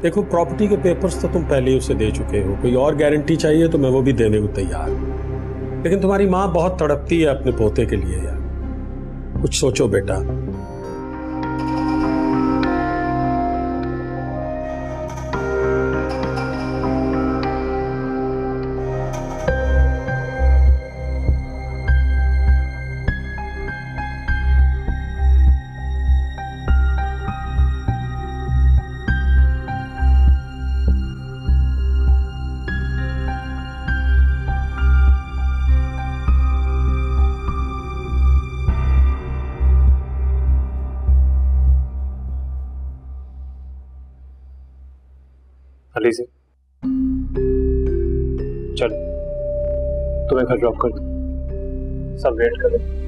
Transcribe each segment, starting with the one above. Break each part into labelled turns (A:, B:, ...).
A: देखो प्रॉपर्टी के पेपर्स तो तुम पहले ही उसे दे चुके हो, कोई और गारंटी चाहिए तो मैं वो भी देने को तैयार हूं। लेकिन तुम्हारी माँ बहुत तड़पती है अपने पोते के लिए यार, कुछ सोचो बेटा।
B: अली से चल, तुम्हें घर ड्रॉप कर दूं, सब वेट कर रहे।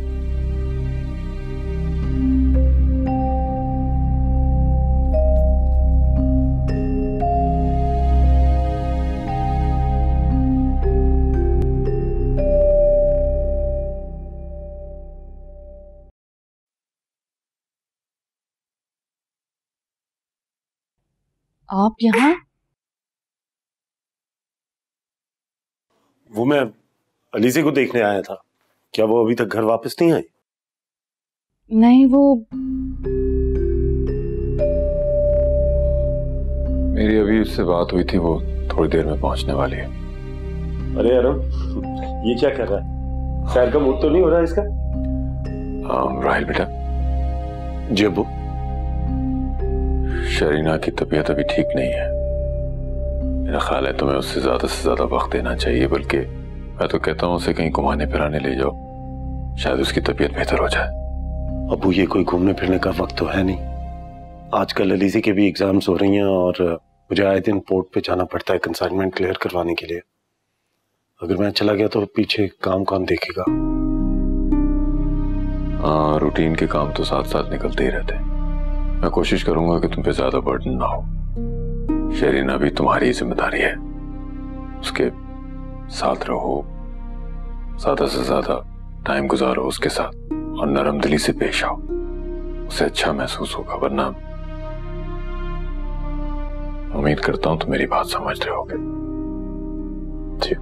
C: आप यहाँ?
D: वो मैं अलीज़े को देखने आया था। क्या वो अभी तक घर वापस नहीं आई?
C: नहीं, वो
E: मेरी अभी उससे बात हुई थी, वो थोड़ी देर में पहुंचने वाली है।
D: अरे अरब, ये क्या कर रहा है? सैर का मूड तो नहीं हो रहा इसका?
E: राहिल बेटा।
D: जी अब्बू।
E: शरीना की तबीयत अभी ठीक नहीं है। मेरा ख्याल है तुम्हें उससे ज्यादा वक्त देना चाहिए, बल्कि मैं तो कहता हूँ उसे कहीं घुमाने फिराने ले जाओ, शायद उसकी तबीयत बेहतर हो जाए।
D: अबू ये कोई घूमने फिरने का वक्त तो है नहीं। आजकल अलीज़े के भी एग्जाम्स हो रही हैं और मुझे आए दिन पोर्ट पे जाना पड़ता है कंसाइनमेंट क्लियर करवाने के लिए। अगर मैं चला गया तो पीछे काम कौन देखेगा?
E: हाँ, रूटीन के काम तो साथ साथ निकलते ही रहते हैं। मैं कोशिश करूंगा कि तुम पे ज्यादा बर्डन ना हो। शरीना भी तुम्हारी जिम्मेदारी है, उसके साथ रहो, ज्यादा से ज्यादा टाइम गुजारो उसके साथ और नरम दिली से पेश आओ, उसे अच्छा महसूस होगा। वरना उम्मीद करता हूं तुम मेरी बात समझ रहे होगे। जी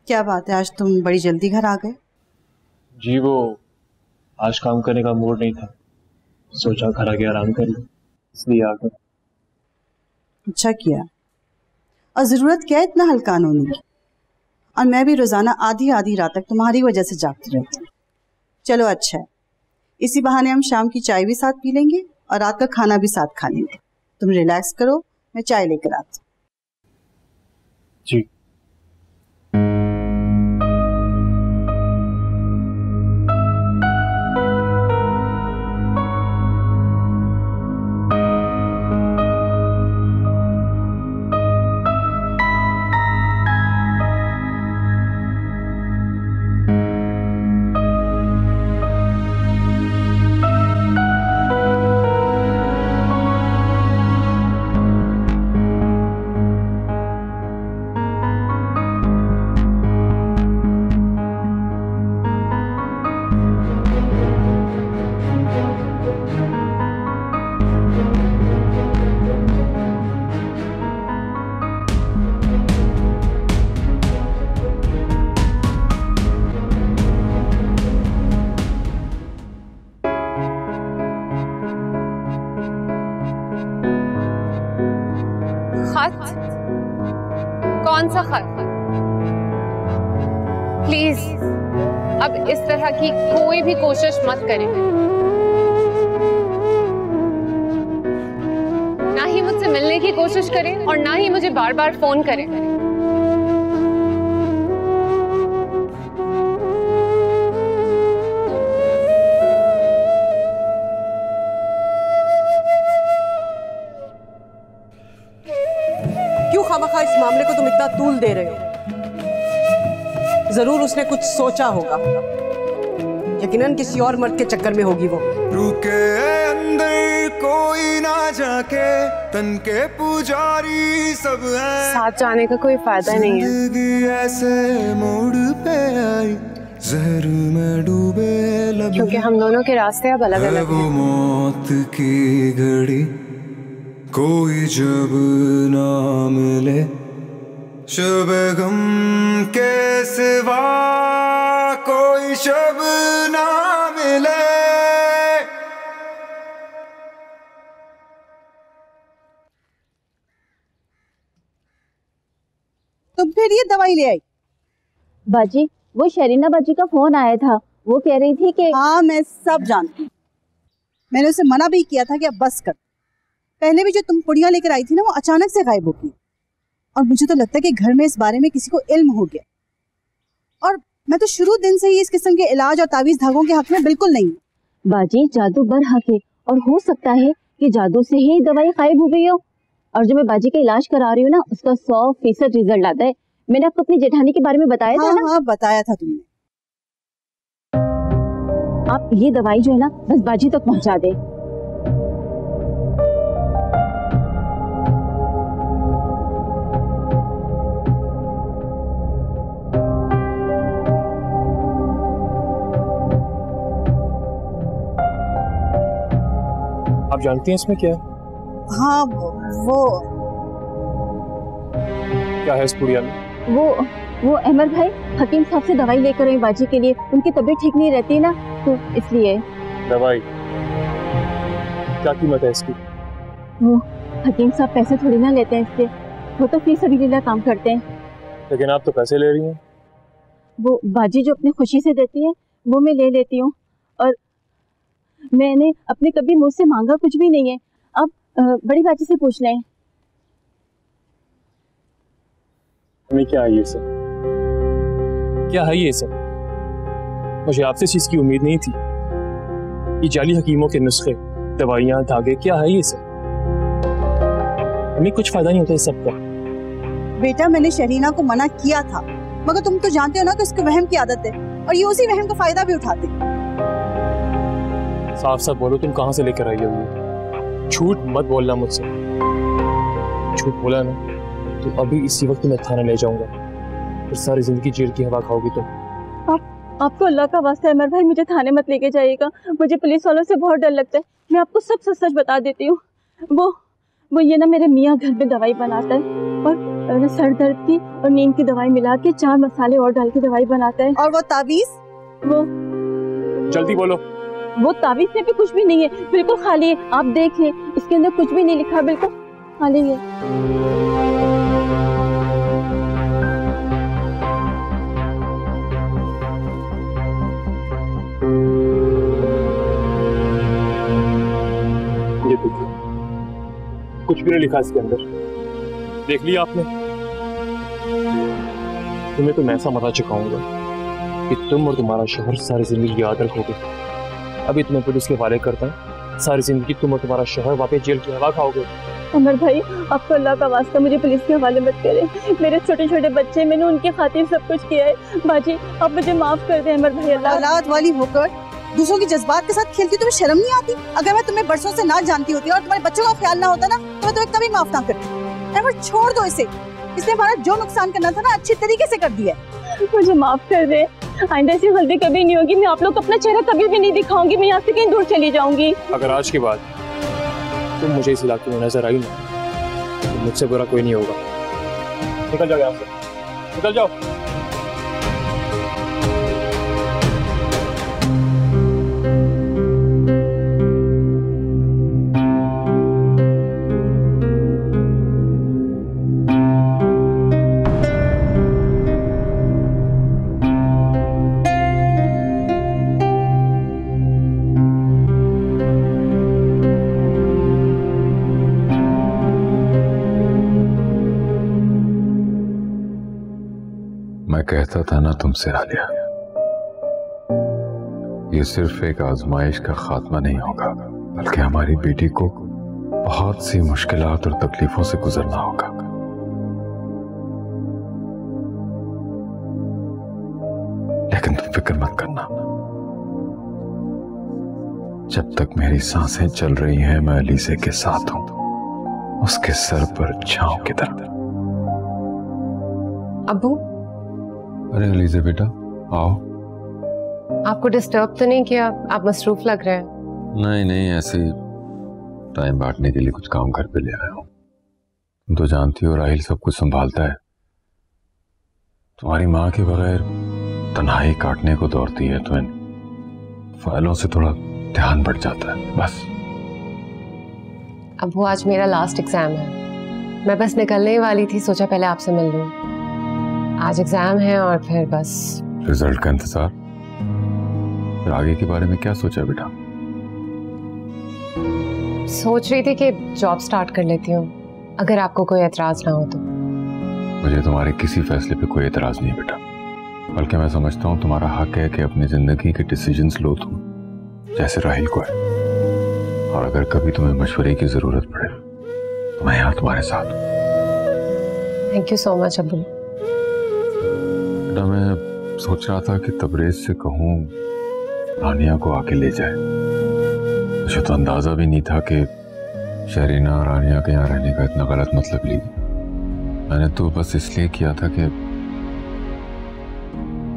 F: क्या बात है, आज तुम बड़ी जल्दी घर आ गए?
B: जी वो आज काम करने का मूड नहीं था, सोचा घर आके आराम कर लूं, इसलिए आ गए।
F: अच्छा किया। और जरूरत क्या है इतना हल्कान होने की? और मैं भी रोजाना आधी आधी रात तक तुम्हारी वजह से जागती रहती हूँ। चलो अच्छा है, इसी बहाने हम शाम की चाय भी साथ पी लेंगे और रात का खाना भी साथ खा लेंगे। तुम रिलैक्स करो, मैं चाय लेकर आती हूँ।
B: जी
G: खत? कौन सा खत? प्लीज अब इस तरह की कोई भी कोशिश मत करें। ना ही मुझसे मिलने की कोशिश करें और ना ही मुझे बार बार फोन करें।
F: दे रहे हो? जरूर उसने कुछ सोचा होगा, यकीनन किसी और मर्द के चक्कर में होगी वो।
H: रुके अंदर कोई ना जाके, तन के पुजारी सब है,
G: साथ जाने का कोई फायदा नहीं है।
H: जिंदगी ऐसे मोड़ पे आई, जहर में डूबे लब,
G: क्योंकि हम दोनों के रास्ते अब अलग अलग
H: वो
G: हैं।
H: मौत की घड़ी कोई जब ना मिले, शब गम के सिवा कोई शब ना मिले।
F: तुम फिर ये दवाई ले आई?
C: बाजी, वो शरीना बाजी का फोन आया था, वो कह रही थी कि
F: हाँ मैं सब जानती हूँ। मैंने उसे मना भी किया था कि अब बस कर। पहले भी जो तुम पुड़िया लेकर आई थी ना, वो अचानक से गायब हो गई, और मुझे तो लगता है कि घर में इस बारे में किसी को इल्म हो गया। और मैं तो शुरू दिन से ही इस किस्म के इलाज और तावीज धागों के हक में बिल्कुल नहीं हूँ।
C: बाजी, जादू बरहक है और हो सकता है कि जादू से ही दवाई गायब हो गई हो। और जो मैं बाजी का इलाज करा रही हूँ ना, उसका 100% रिजल्ट आता है। मैंने आपको अपनी जेठानी के बारे में बताया था ना?
F: हाँ बताया था तुमने।
C: आप ये दवाई जो है ना, बस बाजी तक पहुँचा दे।
B: आप जानती हैं इसमें क्या है?
F: हाँ वो
B: क्या है इस पुड़िया में?
C: वो अहमद भाई हकीम साहब से दवाई लेकर आई बाजी के लिए। उनकी तबीयत ठीक नहीं रहती ना, तो इसलिए।
B: दवाई क्या कीमत है इसकी?
C: वो हकीम साहब पैसे थोड़ी ना लेते हैं इससे, वो तो फी सबीलिल्लाह काम करते हैं।
B: लेकिन आप तो पैसे ले रही हैं।
C: वो बाजी जो अपनी खुशी से देती है वो मैं ले लेती हूँ, और मैंने अपने कभी मुझसे मांगा कुछ भी नहीं है। अब बड़ी बाजी से पूछ लें।
B: हमें क्या है ये सब? क्या है ये सब? मुझे आपसे इस चीज की उम्मीद नहीं थी। ये जाली हकीमों के नुस्खे, दवाइयाँ, धागे, क्या है ये सब? हमें कुछ फायदा नहीं होता इस सब का।
F: बेटा मैंने शरीना को मना किया था, मगर तुम तो जानते हो ना कि उसके वहम की आदत है, और ये उसी वहम का फायदा भी उठाते।
B: साफ साफ बोलो, तुम कहाँ से लेकर आई हो ये? झूठ मत बोलना मुझसे। झूठ बोला ना तो अभी इसी वक्त मैं थाना ले जाऊंगा, फिर सारी जिंदगी जेल की हवा खाओगी तुम।
C: आपको अल्लाह का वास्ता है अमर भाई, मुझे थाने मत लेके जाइएगा। मुझे पुलिस वालों से बहुत डर लगता है। मैं आपको सब सच सच बता देती हूँ। वो ये ना मेरे मियाँ घर में दवाई बनाता है, और ना सर दर्द की और नींद की दवाई मिला के 4 मसाले और डाल के दवाई बनाता है।
F: और वो ताबीज? वो
B: जल्दी बोलो।
C: वो ताबीज में भी कुछ भी नहीं है, बिल्कुल खाली है। आप देख लें, इसके अंदर कुछ भी नहीं लिखा, बिल्कुल खाली है।
B: ये देखिए, कुछ भी नहीं लिखा इसके अंदर। देख लिया आपने? तुम्हें तो मैं ऐसा मता चुकाऊंगा कि तुम और तुम्हारा शोहर सारी जिंदगी याद रखोगे। अभी तुम्हें पुलिस के हवाले करता हूँ, सारी जिंदगी तुम और तुम्हारा शोहर वापस जेल की हवा खाओगे।
C: अमर भाई, आपको अल्लाह का वास्ता मुझे पुलिस के हवाले मत करें। मेरे छोटे छोटे बच्चे, मैंने उनकी खातिर सब कुछ किया है। बाजी आप मुझे माफ कर दें अमर भाई। अल्लाह
F: औलाद वाली होकर दूसरों की जज्बात के साथ खेलती, तुम्हें शर्म नहीं आती? अगर मैं तुम्हें बरसों से ना जानती होती और तुम्हारे बच्चों का ख्याल ना होता ना, तो मैं तुम्हें कभी माफ ना करती। अमर छोड़ दो इसे, इसने हमारा जो नुकसान करना था ना अच्छी तरीके से कर दिया।
C: मुझे माफ कर दे, आइंदा ऐसी गलती कभी नहीं होगी। मैं आप लोग अपना चेहरा कभी भी नहीं दिखाऊंगी। मैं यहाँ से कहीं दूर चली जाऊंगी।
B: अगर आज के बाद तुम मुझे इस इलाके में नजर आई ना, तो मुझसे बुरा कोई नहीं होगा। निकल जाओ यहाँ से, निकल जाओ।
E: मैं कहता था ना तुमसे आलिया, ये सिर्फ एक आजमाइश का खात्मा नहीं होगा, बल्कि हमारी बेटी को बहुत सी मुश्किलात और तकलीफों से गुजरना होगा। फिक्र मत करना। जब तक मेरी सांसें चल रही हैं मैं अलीसे के साथ हूं, उसके सर पर छांव की तरह।
G: अब्बू,
E: अरे अलीसे बेटा आओ।
G: आपको डिस्टर्ब तो नहीं किया? आप मसरूफ लग रहे हैं।
E: नहीं नहीं, ऐसे ही टाइम बांटने के लिए कुछ काम घर पे ले आया हूं। तुम तो जानती हो राहिल सब कुछ संभालता है। तुम्हारी माँ के बगैर तन्हाई काटने को दौड़ती है तो इन फाइलों से थोड़ा ध्यान बढ़ जाता है बस।
G: अब वो आज मेरा लास्ट एग्जाम है, मैं बस निकलने ही वाली थी, सोचा पहले आपसे मिल लूं। आज एग्जाम है और फिर बस
E: रिजल्ट का इंतजार। फिर आगे के बारे में क्या सोचा बेटा?
G: सोच रही थी कि जॉब स्टार्ट कर लेती हूँ, अगर आपको कोई एतराज ना हो तो।
E: मुझे तुम्हारे किसी फैसले पे कोई एतराज नहीं है बेटा, बल्कि मैं समझता हूँ तुम्हारा हक है कि अपनी जिंदगी के डिसीजंस लो तुम, जैसे राहिल को है। और अगर कभी तुम्हें मशवरे की जरूरत पड़े तो मैं यहाँ तुम्हारे साथ हूँ।
G: थैंक यू सो मच अब्बू।
E: बेटा मैं सोच रहा था कि तबरेज से कहूँ रानिया को आके ले जाए। मुझे तो अंदाजा भी नहीं था कि शरीना और रानिया के यहाँ रहने का इतना गलत मतलब ली। मैंने तो बस इसलिए किया था कि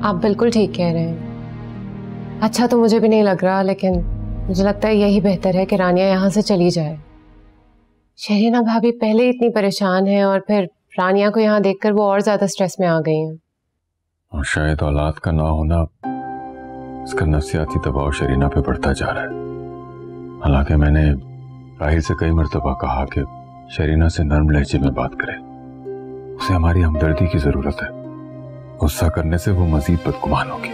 G: आप बिल्कुल ठीक कह रहे हैं। अच्छा तो मुझे भी नहीं लग रहा, लेकिन मुझे लगता है यही बेहतर है कि रानिया यहाँ से चली जाए। शरीना भाभी पहले ही इतनी परेशान है और फिर रानिया को यहाँ देखकर वो और ज्यादा स्ट्रेस में आ गई हैं।
E: और शायद औलाद का ना होना, इसका नफसियाती दबाव शरीना पे बढ़ता जा रहा है। हालांकि मैंने राहिल से कई मर्तबा कहा कि शरीना से नर्म लहजे में बात करे, उसे हमारी हमदर्दी की जरूरत है। गुस्सा करने से वो मजीद बदगुमान होगी।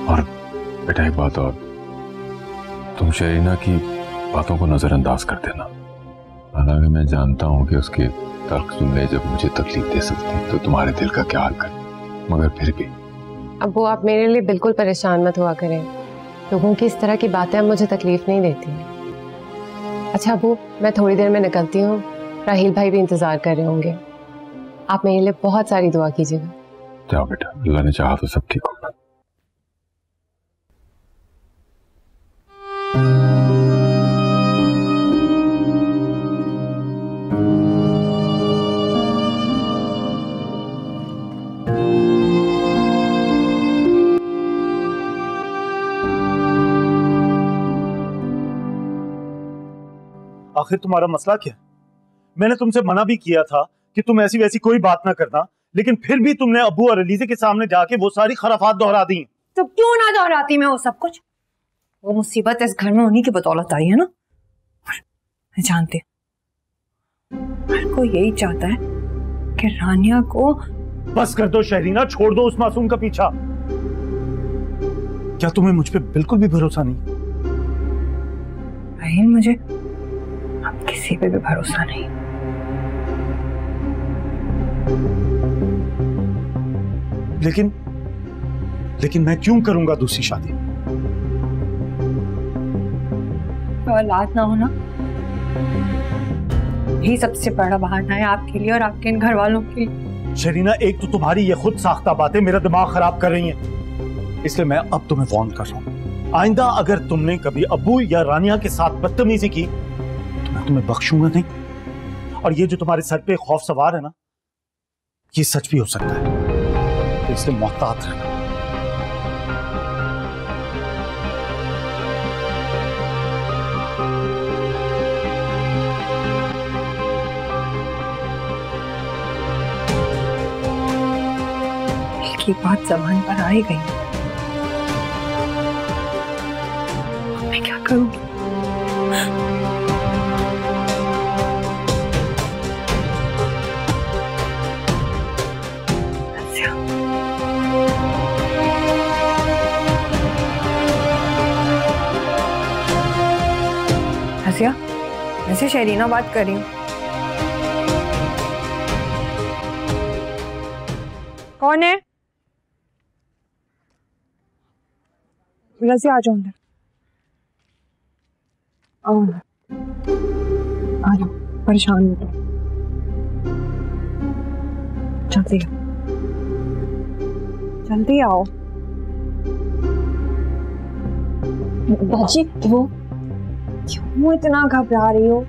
E: और बेटा एक बात और, तुम शरीना की बातों को नजरअंदाज कर देना। हालांकि मैं जानता हूं कि उसके तर्क जुमले जब मुझे तकलीफ दे सकते तो तुम्हारे दिल का क्या हाल करे, मगर फिर भी।
G: अब वो आप मेरे लिए बिल्कुल परेशान मत हुआ करें। लोगों की इस तरह की बातें अब मुझे तकलीफ नहीं देती। अच्छा अबू, मैं थोड़ी देर में निकलती हूँ, राहिल भाई भी इंतजार कर रहे होंगे। आप मेरे लिए बहुत सारी दुआ कीजिएगा।
E: जाओ बेटा, अल्लाह ने चाहा तो सब ठीक होगा।
I: आखिर तुम्हारा मसला क्या है? मैंने तुमसे मना भी किया था कि तुम ऐसी वैसी कोई बात ना करना, लेकिन फिर भी तुमने अब्बू और अलीज़े के सामने जाके वो सारी खराफात दोहरा दी।
J: तो क्यों ना दोहराती मैं वो सब कुछ? वो मुसीबत इस घर में उन्हीं की बदौलत आई है ना। मैं जानती हूँ हर कोई यही चाहता है कि रानिया को।
I: बस कर दो शहरीना, छोड़ दो उस मासूम का पीछा। क्या तुम्हें मुझ पे बिल्कुल भी भरोसा नहीं?
J: राहिल, मुझे अब किसी पे भी भरोसा नहीं।
I: लेकिन मैं क्यों करूंगा दूसरी शादी?
J: औलाद ना होना यही सबसे बड़ा बहाना है आपके लिए और आपके इन घर वालों के लिए।
I: शरीना, एक तो तुम्हारी ये खुद साख्ता बातें मेरा दिमाग खराब कर रही हैं, इसलिए मैं अब तुम्हें वार्न कर रहा हूं। आइंदा अगर तुमने कभी अब्बू या रानिया के साथ बदतमीजी की तो मैं तुम्हें बख्शूंगा नहीं। और ये जो तुम्हारे सर पे खौफ सवार है ना, ये सच भी हो सकता है, तो इसलिए मोहतात रहना।
J: की बात जबान पर आ ही गई, मैं क्या करूंगी? हसिया, वैसे शरीना बात कर रही हूँ। कौन है? रज़िया, आ जाओ अंदर। आ जाओ, परेशान हो जल्दी। जल्दी आओ।
C: बाजी वो
J: क्यों इतना घबरा रही हो?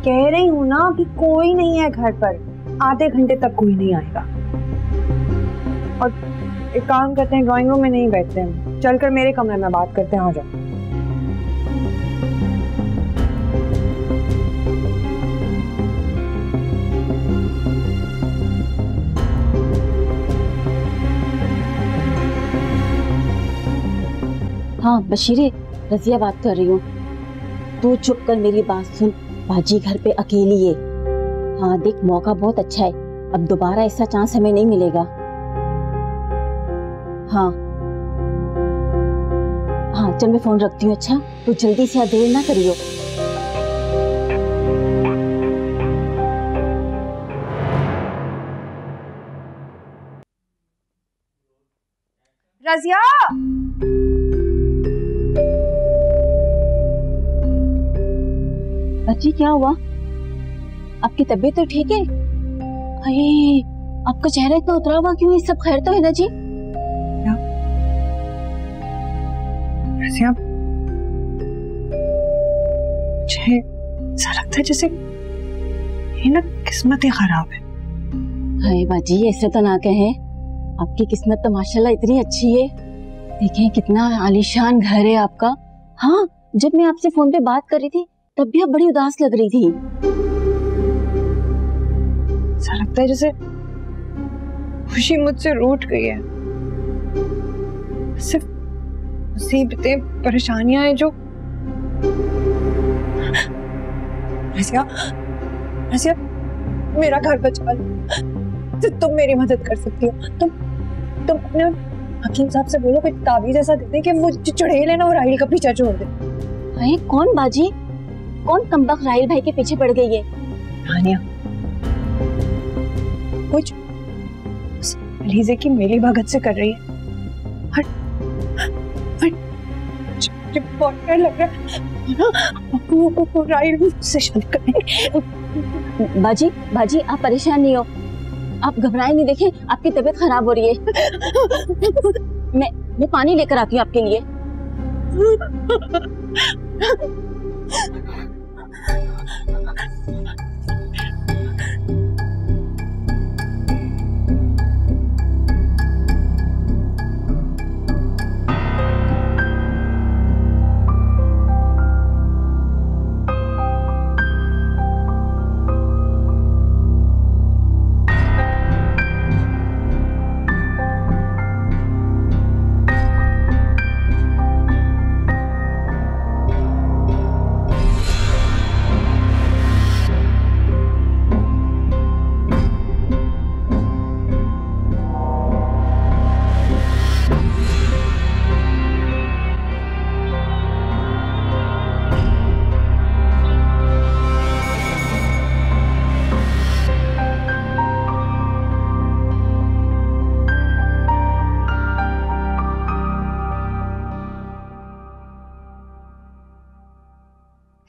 J: कह रही हूँ ना कि कोई नहीं है घर पर, आधे घंटे तक कोई नहीं आएगा। और एक काम करते हैं, ड्राइंग रूम में नहीं बैठते हैं, चलकर मेरे कमरे में बात करते हैं। आ जाओ।
C: हाँ बशीरे, रजिया बात कर रही हूँ। तू चुप कर मेरी बात सुन। बाजी घर पे अकेली है। हाँ देख, मौका बहुत अच्छा है, अब दोबारा ऐसा चांस हमें नहीं मिलेगा। हाँ हाँ चल मैं फोन रखती हूँ। अच्छा तू जल्दी से देर ना करियो।
J: रजिया,
C: बच्ची क्या हुआ? आपकी तबीयत तो ठीक है? अरे आपका चेहरा इतना उतरा हुआ क्यों है? सब खैर तो है ना जी?
J: रजिया, मुझे ऐसा लगता है जैसे ये ना किस्मत ही खराब है।
C: हाय बाजी ऐसे तो ना कहे, आपकी किस्मत तो माशाल्लाह इतनी अच्छी है। देखें कितना आलीशान घर है आपका। हाँ जब मैं आपसे फोन पे बात कर रही थी तब भी आप बड़ी उदास लग रही थी।
J: ऐसा लगता है जैसे खुशी मुझसे रूठ गई है। सिर्फ मुसीबतें, परेशानियां हैं जो। रजिया, रजिया, मेरा घर बचा लो। तो तुम मेरी मदद कर सकती हो। तुम अपने हकीम साहब से बोलो कि ताबीज ऐसा दे दे कि वो चुड़ैल है ना, वो राहिल का पीछा छोड़ दे।
C: अरे कौन बाजी? कौन कमबख्त राहिल भाई के पीछे पड़ गई है?
J: रानिया, कुछ लीजे की मेरी भगत से कर रही है। बहुत डर लग रहा है वो राहिल से शादी करने।
C: बाजी आप परेशान नहीं हो, आप घबराए नहीं। देखें आपकी तबीयत खराब हो रही है। मैं पानी लेकर आती हूँ आपके लिए।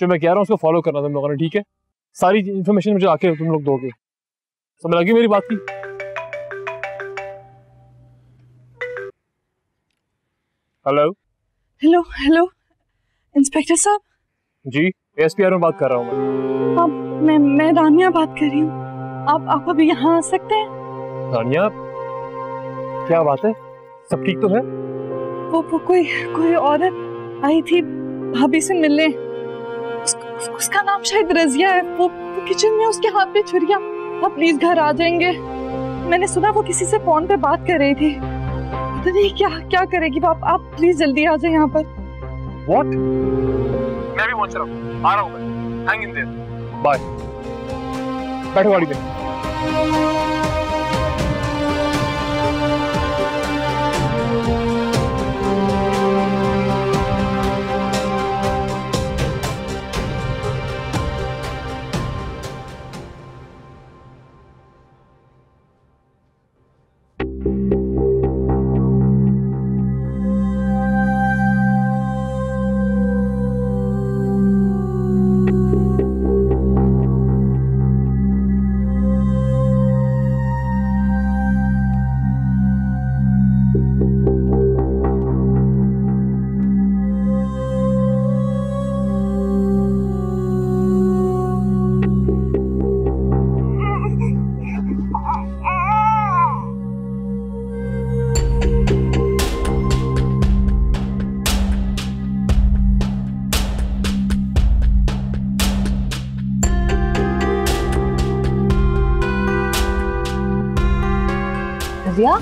B: जो मैं कह रहा हूँ उसको फॉलो करना तुम लोगों ने, ठीक है? सारी इन्फॉर्मेशन मुझे आके तुम लोग दोगे। समझ लगी मेरी बात की? हेलो
J: हेलो हेलो इंस्पेक्टर साहब।
B: जी एसपीआर में बात कर रहा हूँ
J: मैं रानिया बात कर रही हूँ। आप अभी यहाँ आ सकते हैं?
B: रानिया, क्या बात है? सब ठीक तो है?
J: वो कोई औरत आई थी भाभी से मिलने। उसका नाम शायद रजिया है। वो किचन में, उसके हाथ पे छुरिया। आप प्लीज घर आ जाएंगे? मैंने सुना वो किसी से फोन पे बात कर रही थी। पता नहीं क्या करेगी। आप प्लीज जल्दी आ जाए यहाँ पर।
B: What? मैं भी पहुंच रहा हूँ, आ रहा हूँ मैं। Hang in there. Bye. बैठो गाड़ी में।
J: रजिया,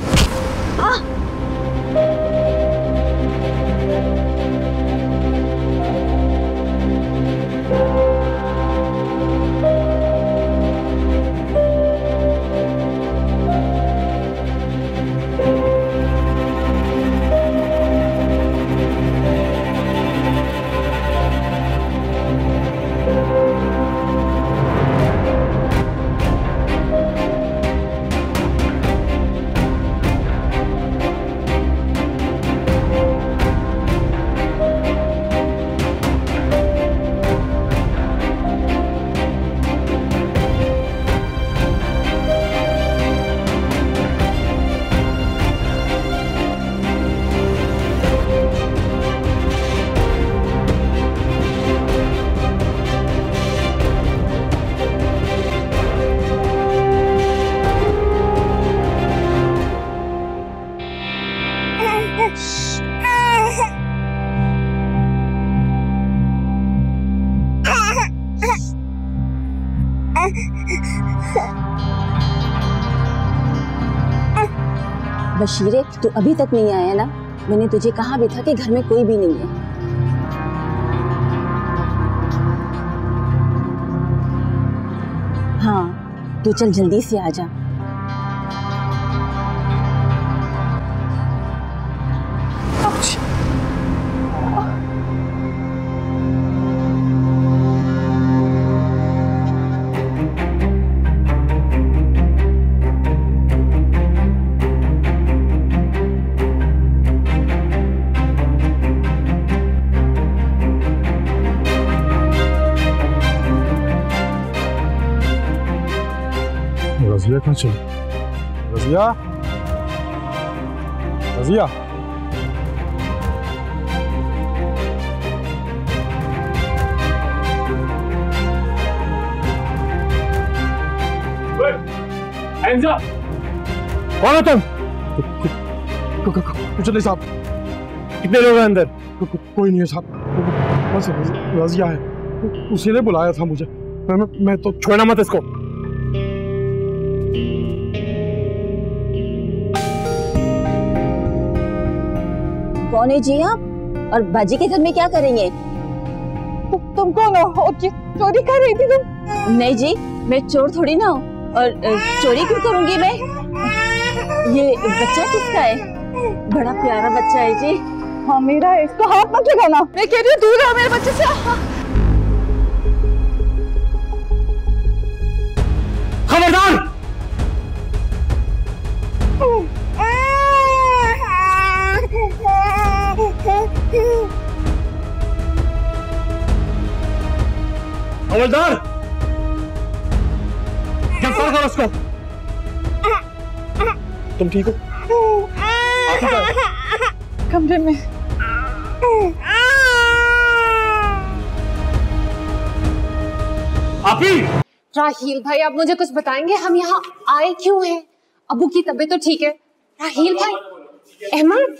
C: बशीरे, तू अभी तक नहीं आया ना? मैंने तुझे कहा भी था कि घर में कोई भी नहीं है। हाँ, तू चल जल्दी से आ जा।
A: रजिया कहाँ चली? रजिया, रजिया,
B: कौन हो तुम?
A: कुछ नहीं साहब।
B: कितने लोग हैं अंदर?
A: कोई नहीं है साहब, बस रजिया है, उसी ने बुलाया था मुझे। मैं तो
B: छोड़ना मत इसको।
C: कौन है जी आप? और बाजी के घर में क्या करेंगे?
J: तुम कौन हो और चोरी कर रही थी तुम?
C: नहीं जी, मैं चोर थोड़ी ना हूँ, और चोरी क्यों करूंगी मैं? ये बच्चा किसका है? बड़ा प्यारा बच्चा है जी।
J: हाँ मेरा है, इसको हाथ मत लगाना। मैं कह रही हूँ दूर रहो मेरे बच्चे से।
B: खबरदार! खबरदार! गिरफ्तार करो उसको।
A: तुम ठीक हो?
J: कमरे में।
B: आपी!
G: राहील भाई, आप मुझे कुछ बताएंगे, हम यहाँ आए क्यों हैं? अबू की तबीयत तो ठीक है। राहील भाई, अहमद,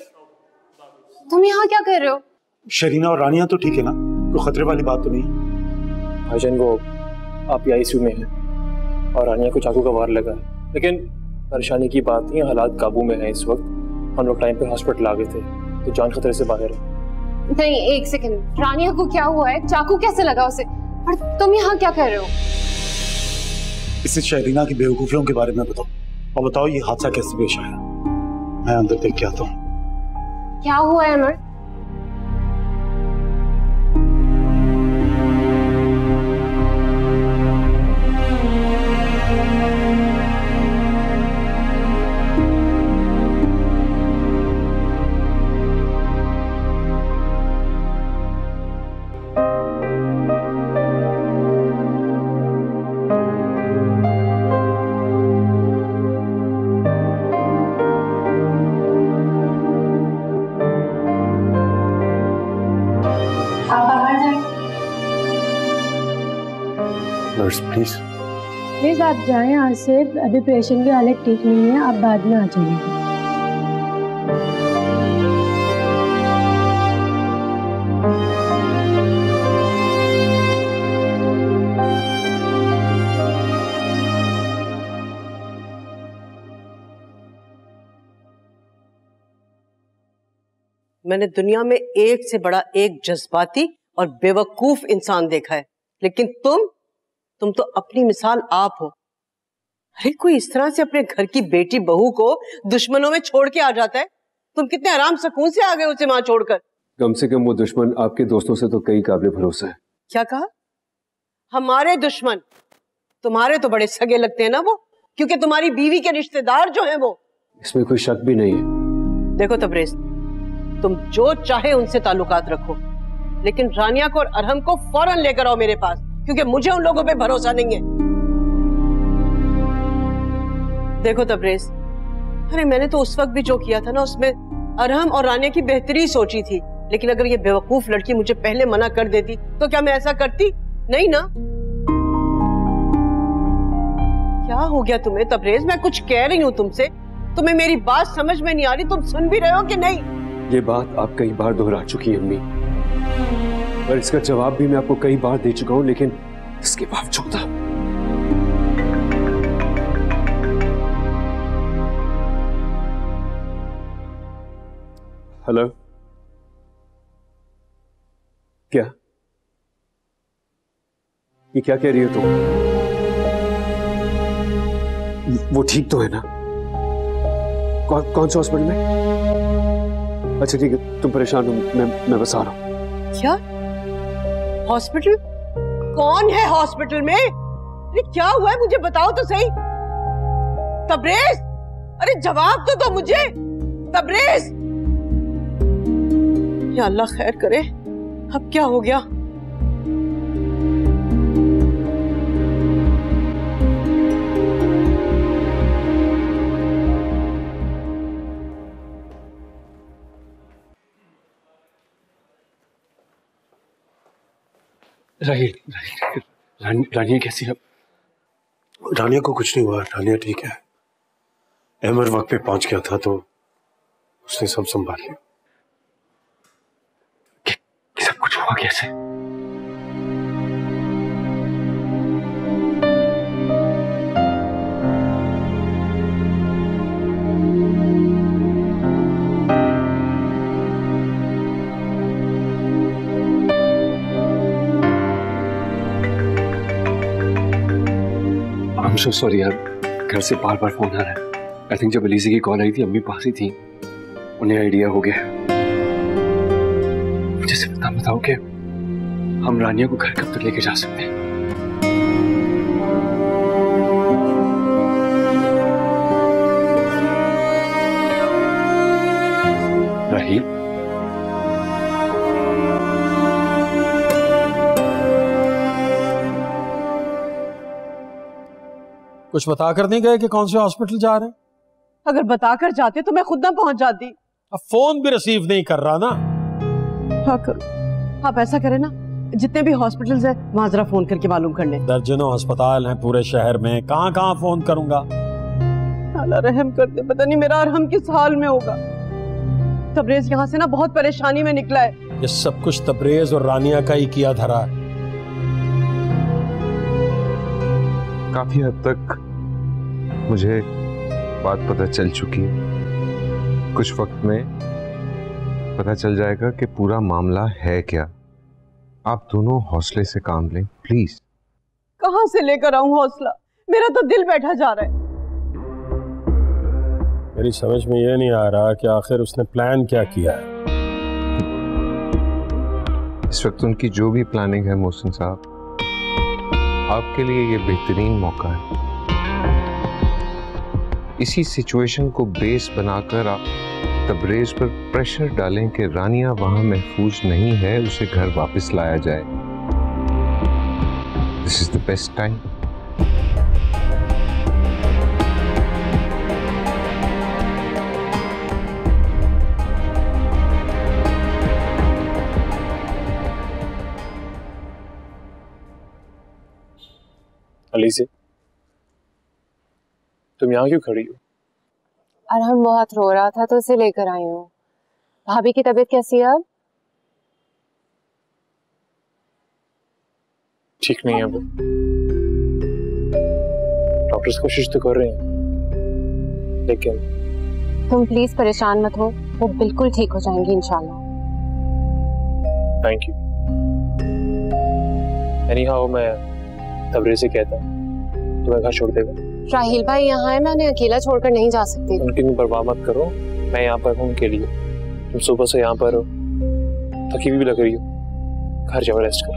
G: तुम यहाँ क्या कर रहे हो?
I: शरीना और रानिया तो ठीक है ना? कोई खतरे वाली बात तो नहीं?
B: भाईजान, वो आप आईसीयू में हैं और रानिया को चाकू का वार लगा है, लेकिन परेशानी की बात नहीं, हालात काबू में है इस वक्त। हम लोग टाइम पे हॉस्पिटल आ गए थे, तो जान खतरे से बाहर है।
G: नहीं, एक सेकंड, रानिया को क्या हुआ है? चाकू कैसे लगा उसे? और तुम यहाँ क्या कर रहे हो?
I: इसे शरीना की बेवकूफियों के बारे में बताओ, और बताओ ये हादसा कैसे पेश आया। मैं अंदर देख के आता हूँ।
G: क्या हुआ है अमर?
D: Nurse please.
K: प्लीज आप जाएं यहाँ से, अभी पेशेंट की हालत ठीक नहीं है, आप बाद में आ जाइए।
L: मैंने दुनिया में एक से बड़ा एक जज्बाती और बेवकूफ इंसान देखा है, लेकिन तुम तो अपनी मिसाल आप हो। अरे कोई इस तरह से अपने घर की बेटी बहू को दुश्मनों में छोड़ के आ जाता है? तुम कितने आराम सुकून से आ गए उसे वहां छोड़कर।
M: कम से कम वो दुश्मन आपके दोस्तों से तो कई काबिल भरोसा है।
L: क्या कहा? हमारे दुश्मन? तुम्हारे तो बड़े सगे लगते हैं ना वो, क्योंकि तुम्हारी बीवी के रिश्तेदार जो हैं वो।
M: इसमें कोई शक भी नहीं है।
L: देखो तबरेज, तुम जो चाहे उनसे ताल्लुकात रखो, लेकिन रानिया को और अरहम को फौरन लेकर आओ मेरे पास, क्योंकि मुझे उन लोगों पे भरोसा नहीं है। देखो तबरेज, अरे मैंने तो उस वक्त भी जो किया था ना, उसमें अरहम और रानिया की बेहतरी सोची थी, लेकिन अगर ये बेवकूफ लड़की मुझे पहले मना कर देती तो क्या मैं ऐसा करती? नहीं ना। क्या हो गया तुम्हें तबरेज? मैं कुछ कह रही हूँ तुमसे, तुम्हें मेरी बात समझ में नहीं आ रही? तुम सुन भी रहे हो कि नहीं?
M: ये बात आप कई बार दोहरा चुकी हैं अम्मी, और इसका जवाब भी मैं आपको कई बार दे चुका हूं, लेकिन इसके बावजूद हेलो, क्या ये क्या कह रही हो तुम? वो ठीक तो है ना? कौन सा हॉस्पिटल में? अच्छा ठीक है, तुम परेशान हो, मैं बस आ रहा हूँ।
L: क्या हॉस्पिटल? कौन है हॉस्पिटल में? अरे क्या हुआ है मुझे बताओ तो सही। तबरेज, अरे जवाब तो दो मुझे। तबरेज, या अल्लाह खैर करे, अब क्या हो गया?
M: रानिया कैसी है?
D: रानिया को कुछ नहीं हुआ, रानिया ठीक है। अहमर वक्त पे पहुंच गया था तो उसने सब संभाल लिया।
M: सब कुछ हुआ कैसे? I'm so sorry यार, घर से बार बार फोन आ रहा है। आई थिंक जब अलीसी की कॉल आई थी, अम्मी पास ही थी, उन्हें आइडिया हो गया। मुझे सिर्फ इतना बताओ कि हम रानिया को घर कब तक लेके जा सकते हैं? राहील,
A: कुछ बताकर नहीं गए कि कौन से हॉस्पिटल जा रहे हैं?
L: अगर बताकर जाते तो मैं खुद ना पहुंच जाती।
A: अब फोन भी रिसीव नहीं कर रहा ना।
L: हाँ करो, आप ऐसा करें ना, जितने भी हॉस्पिटल्स हैं वहां जरा फोन करके मालूम कर लें।
A: दर्जनों अस्पताल हैं पूरे शहर में, कहाँ कहाँ फोन करूंगा?
L: अल्लाह रहम कर दे, पता नहीं मेरा अरहम किस हाल में होगा। तबरेज यहाँ से ना बहुत परेशानी में निकला है।
A: ये सब कुछ तबरेज और रानिया का ही किया धरा है।
N: काफी हद तक मुझे बात पता चल चुकी है। कुछ वक्त में पता चल जाएगा कि पूरा मामला है क्या। आप दोनों हौसले से काम लें प्लीज।
L: कहां से लेकर आऊं हौसला? मेरा तो दिल बैठा जा रहा है।
A: मेरी समझ में ये नहीं आ रहा कि आखिर उसने प्लान क्या किया है।
N: इस वक्त उनकी जो भी प्लानिंग है मोहसिन साहब, आपके लिए ये बेहतरीन मौका है। इसी सिचुएशन को बेस बनाकर आप तबरेज पर प्रेशर डालें कि रानिया वहां महफूज नहीं है, उसे घर वापस लाया जाए। This is the best time.
B: अलीसी, तुम यहाँ क्यों खड़ी हो?
G: अरहम बहुत रो रहा था तो उसे लेकर आई हूँ। भाभी की तबीयत कैसी है अब?
B: ठीक नहीं है वो। डॉक्टर्स कोशिश तो कर रहे हैं, लेकिन
G: तुम प्लीज परेशान मत हो, वो बिल्कुल ठीक हो जाएंगी इंशाल्लाह।
B: Thank you. एनीहाउ मैं तबरेज़ से कहता तुम्हें घर छोड़ देगा।
G: राहिल भाई यहाँ है, मैं उन्हें अकेला छोड़कर नहीं जा सकती।
B: उनकी परवाह मत करो, मैं यहाँ पर हूँ उनके लिए। तुम सुबह से यहाँ पर हो, थकी भी लग रही हो, घर जाओ रेस्ट करो।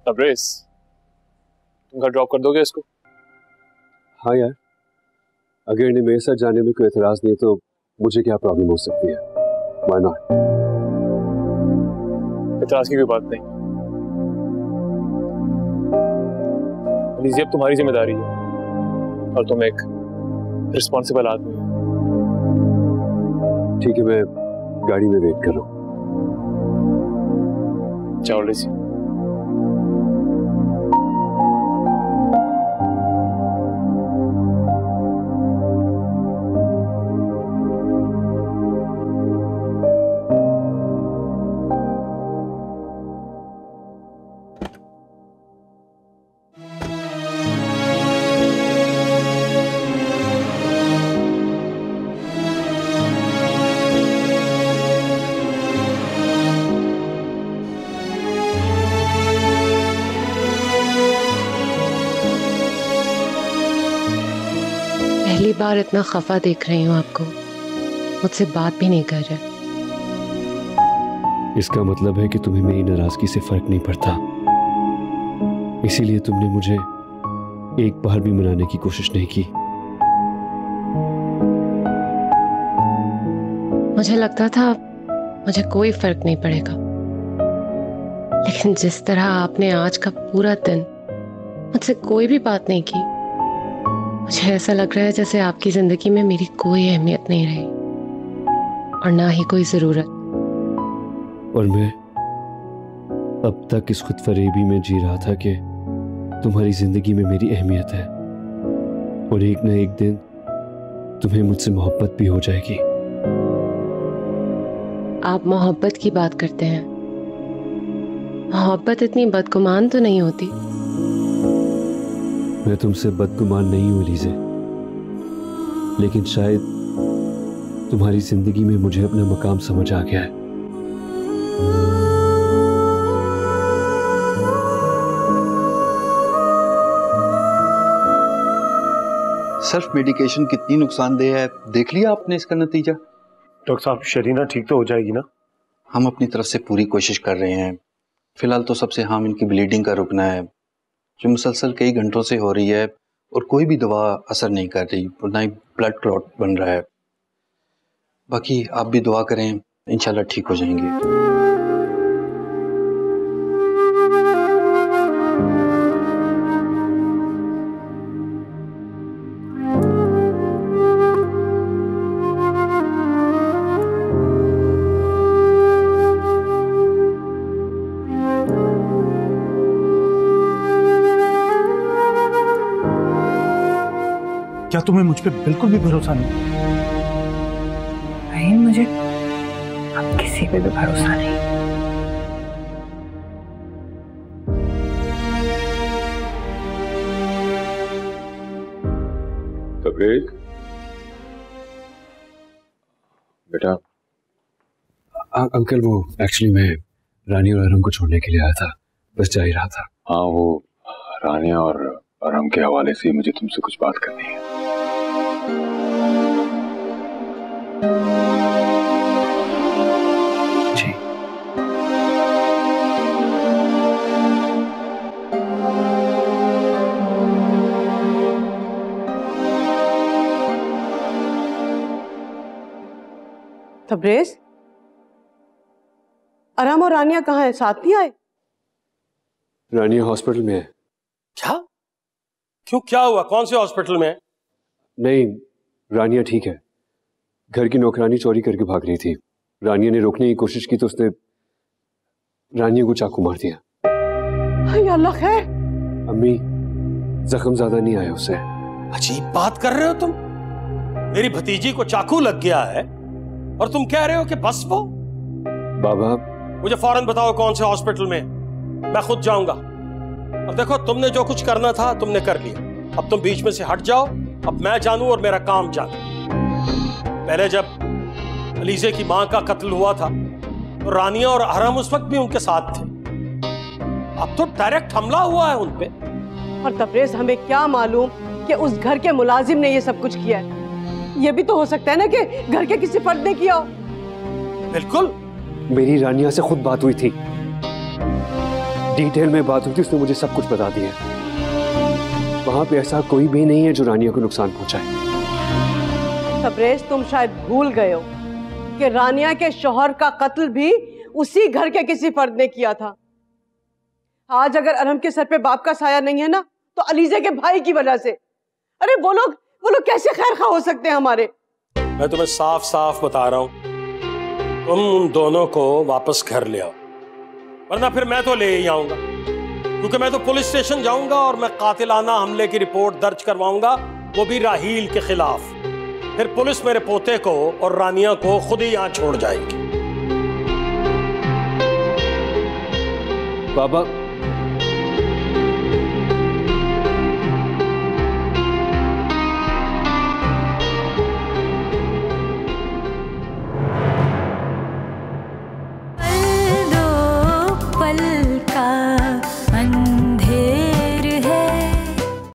B: तबरेज़, तुम घर ड्रॉप कर दोगे इसको?
M: हाँ यार, अगर इन्हें मेरे साथ जाने में कोई एतराज नहीं तो मुझे क्या प्रॉब्लम हो सकती है? Why not?
B: एतराज की कोई बात नहीं। लीजिए, अब तुम्हारी जिम्मेदारी है और तुम एक रिस्पॉन्सिबल आदमी हो।
M: ठीक है, मैं गाड़ी में वेट कर रहा हूँ।
B: जाओ लीजिए।
G: पहली बार इतना खफा देख रही हूँ आपको, मुझसे बात भी नहीं कर रहे।
M: इसका मतलब है कि तुम्हें मेरी नाराजगी से फर्क नहीं पड़ता, इसीलिए तुमने मुझे एक बार भी मनाने की कोशिश नहीं की।
G: मुझे लगता था मुझे कोई फर्क नहीं पड़ेगा, लेकिन जिस तरह आपने आज का पूरा दिन मुझसे कोई भी बात नहीं की, मुझे ऐसा लग रहा है जैसे आपकी जिंदगी में मेरी कोई अहमियत नहीं रही और ना ही कोई जरूरत।
M: और मैं अब तक इस खुदफरेबी में जी रहा था कि तुम्हारी जिंदगी में मेरी अहमियत है और एक न एक दिन तुम्हें मुझसे मोहब्बत भी हो जाएगी।
G: आप मोहब्बत की बात करते हैं, मोहब्बत इतनी बदगुमान तो नहीं होती।
M: मैं तुमसे बदगुमान नहीं हूं लीज़े, लेकिन शायद तुम्हारी जिंदगी में मुझे अपना मकाम समझ आ गया है।
O: सेल्फ मेडिकेशन कितनी नुकसानदेह है, देख लिया आपने इसका नतीजा?
D: डॉक्टर साहब, शरीना ठीक तो हो जाएगी ना?
O: हम अपनी तरफ से पूरी कोशिश कर रहे हैं। फिलहाल तो सबसे अहम इनकी ब्लीडिंग का रुकना है, जो मुसलसल कई घंटों से हो रही है और कोई भी दवा असर नहीं कर रही, और ना ही ब्लड क्लॉट बन रहा है। बाकी आप भी दुआ करें, इंशाल्लाह ठीक हो जाएंगे।
I: क्या तुम्हें मुझ पे बिल्कुल भी भरोसा नहीं?
J: नहीं, मुझे अब किसी पे भी भरोसा नहीं।
E: तबरेज़ बेटा।
M: अंकल, वो एक्चुअली मैं रानी और अरम को छोड़ने के लिए आया था, बस जा ही रहा था।
E: हाँ, वो रानिया और अरम के हवाले से मुझे तुमसे कुछ बात करनी है।
M: जी।
L: तबरेज़, अरम और रानिया कहाँ है? साथ नहीं आए?
M: रानिया हॉस्पिटल में है।
A: क्या? क्यों, क्या हुआ? कौन से हॉस्पिटल में है?
M: नहीं, रानिया ठीक है। घर की नौकरानी चोरी करके भाग रही थी। रानिया ने रोकने की कोशिश की तो उसने रानिया को चाकू मार दिया।
L: अल्लाह खैर।
M: अम्मी, जख्म ज्यादा नहीं आया उसे।
A: अजीब बात कर रहे हो तुम। मेरी भतीजी को चाकू लग गया है और तुम कह रहे हो कि बस वो?
M: बाबा,
A: मुझे फौरन बताओ कौन से हॉस्पिटल में, मैं खुद जाऊंगा। और देखो, तुमने जो कुछ करना था तुमने कर लिया, अब तुम बीच में से हट जाओ। अब मैं जानूं और मेरा काम जानूं। पहले जब अलीजे की मां का कत्ल हुआ था तो रानिया और अहरम उस वक्त भी उनके साथ थे। अब तो डायरेक्ट हमला हुआ है उनपे।
L: और तबरेज, हमें क्या मालूम कि उस घर के मुलाजिम ने ये सब कुछ किया है। ये भी तो हो सकता है ना कि घर के किसी फर्द ने किया हो।
A: बिल्कुल,
M: मेरी रानिया से खुद बात हुई थी, डिटेल में बात हुई थी, उसने मुझे सब कुछ बता दिया। वहां पे ऐसा कोई भी नहीं है जो रानिया को नुकसान पहुंचाए।
L: तबरेज, तुम शायद भूल गए हो कि रानिया के शौहर का कत्ल भी उसी घर के किसी फर्द ने किया था। आज अगर अरहम के सर पे बाप का साया नहीं है ना, तो अलीजे के भाई की वजह से। अरे वो लोग कैसे खैर खा हो सकते हैं हमारे।
A: मैं तुम्हें साफ साफ बता रहा हूं, तुम उन दोनों को वापस घर ले आओ, वरना फिर मैं तो ले ही आऊंगा, क्योंकि मैं तो पुलिस स्टेशन जाऊंगा और मैं कातिलाना हमले की रिपोर्ट दर्ज करवाऊंगा, वो भी राहील के खिलाफ। फिर पुलिस मेरे पोते को और रानिया को खुद ही यहां छोड़ जाएगी।
M: बाबा,